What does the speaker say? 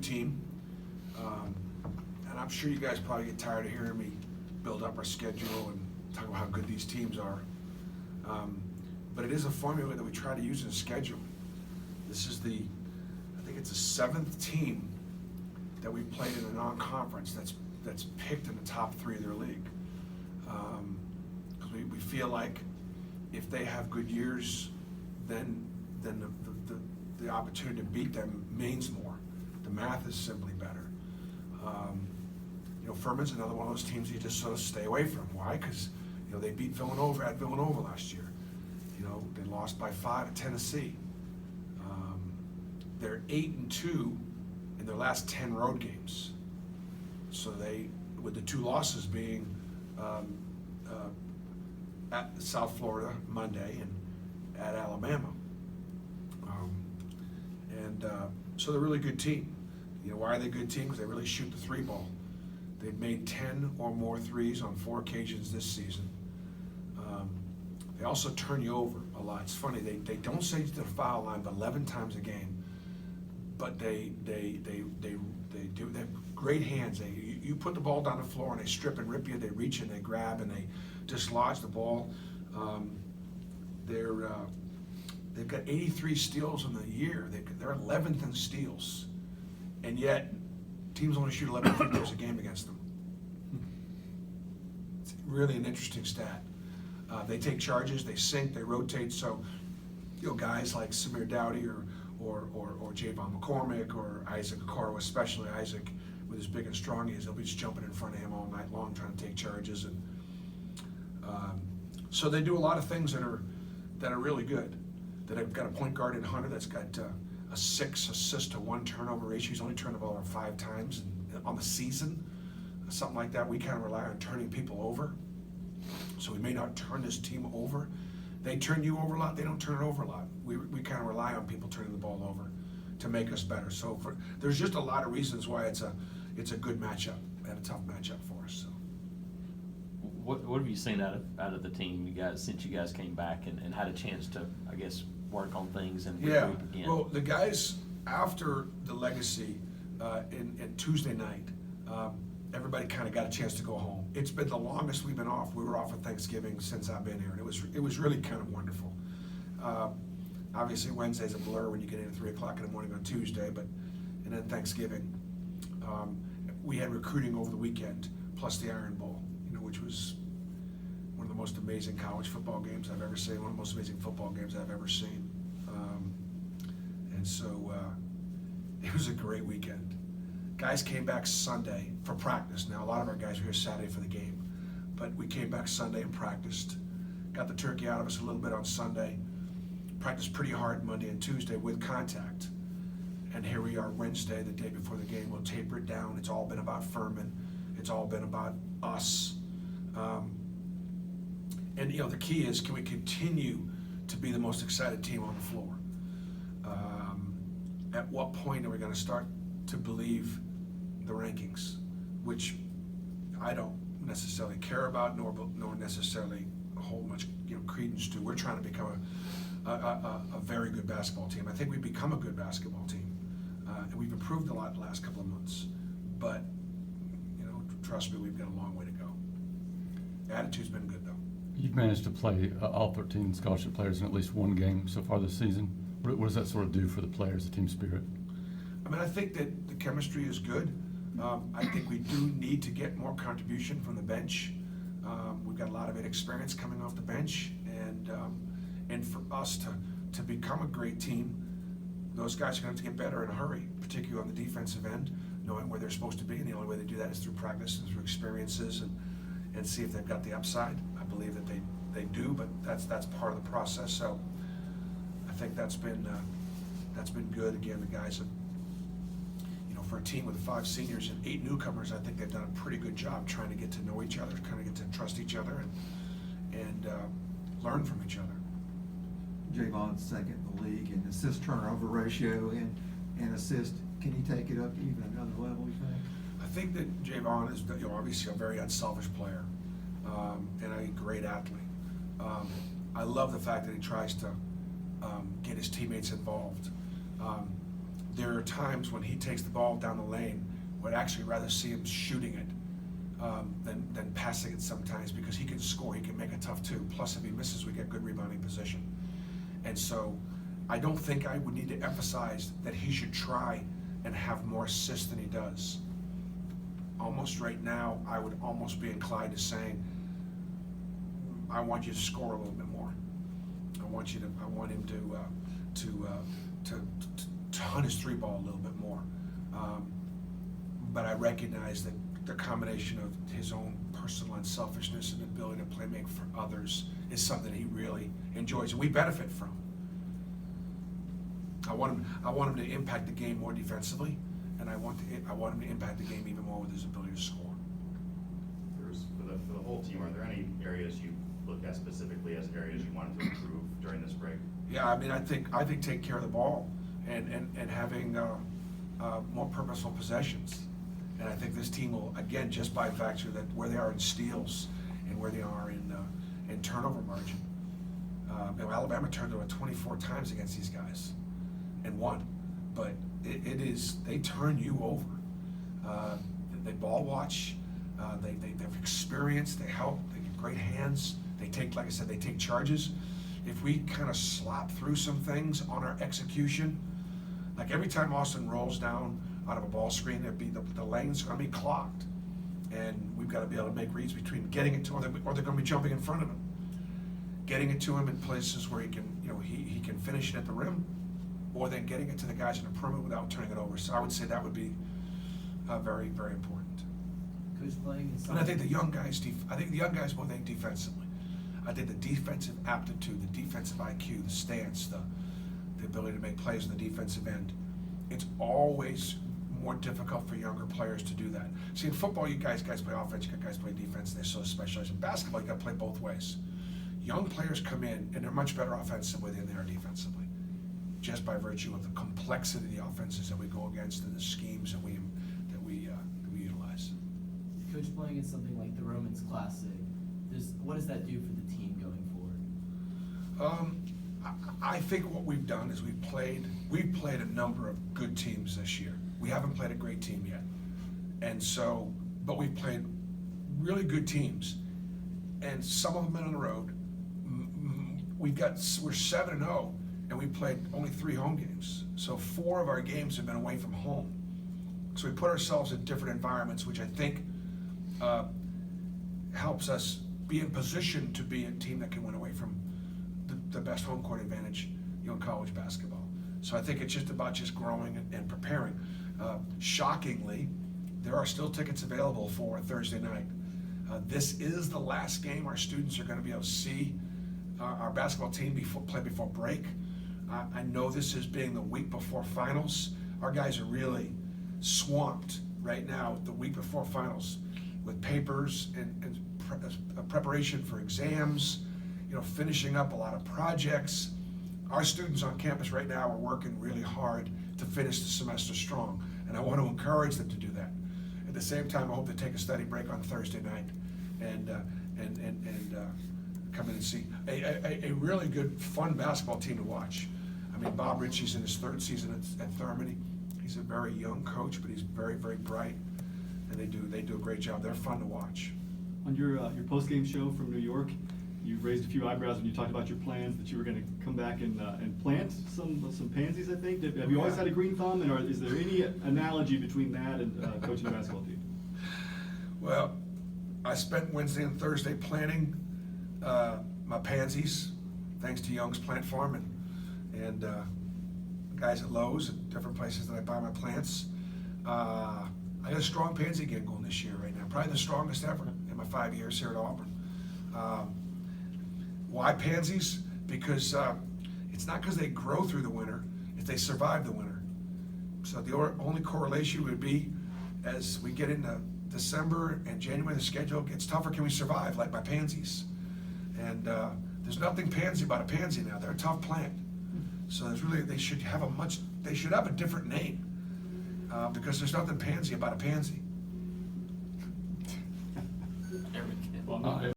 good team. And I'm sure you guys probably get tired of hearing me build up our schedule and talk about how good these teams are. But it is a formula that we try to use in a schedule. This is I think it's the 7th team that we've played in a non-conference that's picked in the top 3 of their league. Because we feel like if they have good years, then the opportunity to beat them means more. The math is simply better. Furman's another one of those teams you just sort of stay away from. Why? Because they beat Villanova at Villanova last year. They lost by 5 at Tennessee. They're 8-2 in their last 10 road games. So they, with the 2 losses being at South Florida Monday and at Alabama. So they're a really good team. Why are they a good team? Because they really shoot the 3 ball. They've made 10 or more threes on 4 occasions this season. They also turn you over a lot. It's funny, they don't say to the foul line but 11 times a game, but they do. They have great hands. You put the ball down the floor and they strip and rip you. They reach and they grab and they dislodge the ball. They've got 83 steals in the year. They're 11th in steals, and yet teams only shoot 11 free throws a game against them. It's really an interesting stat. They take charges, they sink, they rotate. So, guys like Samir Dowdy or Javon McCormick or Isaac Okoro, especially Isaac, with as big and strong he is, they'll be just jumping in front of him all night long trying to take charges. And so they do a lot of things that are really good. That have got a point guard in Hunter that's got a 6 assist to 1 turnover ratio. He's only turned the ball over 5 times on the season, something like that. We kind of rely on turning people over. So we may not turn this team over. They turn you over a lot. They don't turn it over a lot. We kind of rely on people turning the ball over to make us better. So there's just a lot of reasons why it's a good matchup and a tough matchup for us. So. What have you seen out of the team, you guys, since you guys came back and had a chance to, I guess, work on things and regroup again? Well, the guys after the legacy and Tuesday night, everybody kind of got a chance to go home. It's been the longest we've been off. We were off for Thanksgiving since I've been here, and it was really kind of wonderful. Obviously, Wednesday's a blur when you get in at 3 o'clock in the morning on Tuesday, and then Thanksgiving. We had recruiting over the weekend, plus the Iron Bowl, which was one of the most amazing college football games I've ever seen, one of the most amazing football games I've ever seen. And so it was a great weekend. Guys came back Sunday for practice. Now, a lot of our guys were here Saturday for the game, but we came back Sunday and practiced. Got the turkey out of us a little bit on Sunday. Practiced pretty hard Monday and Tuesday with contact. And here we are Wednesday, the day before the game. We'll taper it down. It's all been about Furman. It's all been about us. And the key is, can we continue to be the most excited team on the floor? At what point are we going to start to believe the rankings, which I don't necessarily care about, nor necessarily hold much credence to. We're trying to become a very good basketball team. I think we've become a good basketball team, and we've improved a lot the last couple of months. But trust me, we've got a long way to go. The attitude's been good, though. You've managed to play all 13 scholarship players in at least one game so far this season. What does that sort of do for the players, the team spirit? I think that the chemistry is good. I think we do need to get more contribution from the bench. We've got a lot of inexperience coming off the bench, and for us to become a great team, those guys are going to have to get better in a hurry, particularly on the defensive end, knowing where they're supposed to be, and the only way they do that is through practice and through experiences and see if they've got the upside. I believe that they do, but that's part of the process. So I think that's been good. Again, the guys have, for a team with 5 seniors and 8 newcomers, I think they've done a pretty good job trying to get to know each other, kind of get to trust each other, and learn from each other. Javon's second in the league in assist turnover ratio and assist. Can he take it up to even another level, you think? I think that Javon is obviously a very unselfish player and a great athlete. I love the fact that he tries to get his teammates involved. there are times when he takes the ball down the lane, would actually rather see him shooting it than passing it sometimes, because he can score, he can make a tough two. Plus, if he misses, we get good rebounding position. And so I don't think I would need to emphasize that he should try and have more assists than he does. Almost right now, I would almost be inclined to saying, I want you to score a little bit more. I want him to hunt his three ball a little bit more. But I recognize that the combination of his own personal unselfishness and ability to play make for others is something he really enjoys, and we benefit from. I want him to impact the game more defensively, and I want him to impact the game even more with his ability to score. For the whole team, are there any areas you looked at specifically as areas you wanted to improve during this break? Yeah, I mean, I think taking care of the ball and having more purposeful possessions. And I think this team will, again, just by virtue that where they are in steals and where they are in turnover margin. Alabama turned over 24 times against these guys and won. But they turn you over. They ball watch. They've experience. They help. They get great hands. They take, like I said, they take charges. If we kind of slop through some things on our execution, like every time Austin rolls down out of a ball screen, the lane's going to be clogged, and we've got to be able to make reads between getting it to him, or they're going to be jumping in front of him, getting it to him in places where he can finish it at the rim, or then getting it to the guys in the perimeter without turning it over. So I would say that would be very, very important. Coach playing And I think the young guys more think defensively. I think the defensive aptitude, the defensive IQ, the stance, the ability to make plays on the defensive end, it's always more difficult for younger players to do that. See, in football, you guys play offense, you guys play defense, they're so specialized. In basketball, you got to play both ways. Young players come in, and they're much better offensively than they are defensively, just by virtue of the complexity of the offenses that we go against and the schemes that we utilize. Coach, playing in something like the Romans Classic, what does that do for the team going forward? I think what we've done is we've played a number of good teams this year. We haven't played a great team yet, but we've played really good teams, and some of them been on the road. We're 7-0, and we played only 3 home games. So 4 of our games have been away from home. So we put ourselves in different environments, which I think helps us be in position to be a team that can win away from the best home court advantage, in college basketball. So I think it's just about growing and preparing. Shockingly, there are still tickets available for Thursday night. This is the last game our students are going to be able to see our basketball team play before break. I know this is being the week before finals. Our guys are really swamped right now the week before finals with papers and preparation for exams, finishing up a lot of projects. Our students on campus right now are working really hard to finish the semester strong, and I want to encourage them to do that. At the same time, I hope to take a study break on Thursday night and come in and see a really good, fun basketball team to watch. I mean, Bob Ritchie's in his 3rd season at Furman. He's a very young coach, but he's very, very bright, and they do a great job. They're fun to watch. On your post-game show from New York, you raised a few eyebrows when you talked about your plans that you were going to come back and plant some pansies, I think. Have you always had a green thumb, and is there any analogy between that and coaching a basketball team? Well, I spent Wednesday and Thursday planting my pansies, thanks to Young's Plant Farm and guys at Lowe's and different places that I buy my plants. I got a strong pansy game going this year right now, probably the strongest ever in my 5 years here at Auburn. Why pansies? Because it's not because they grow through the winter, it's they survive the winter. So the only correlation would be as we get into December and January, the schedule gets tougher. Can we survive like my pansies? And there's nothing pansy about a pansy now. They're a tough plant. So they should have a different name because there's nothing pansy about a pansy. Every kid. Well,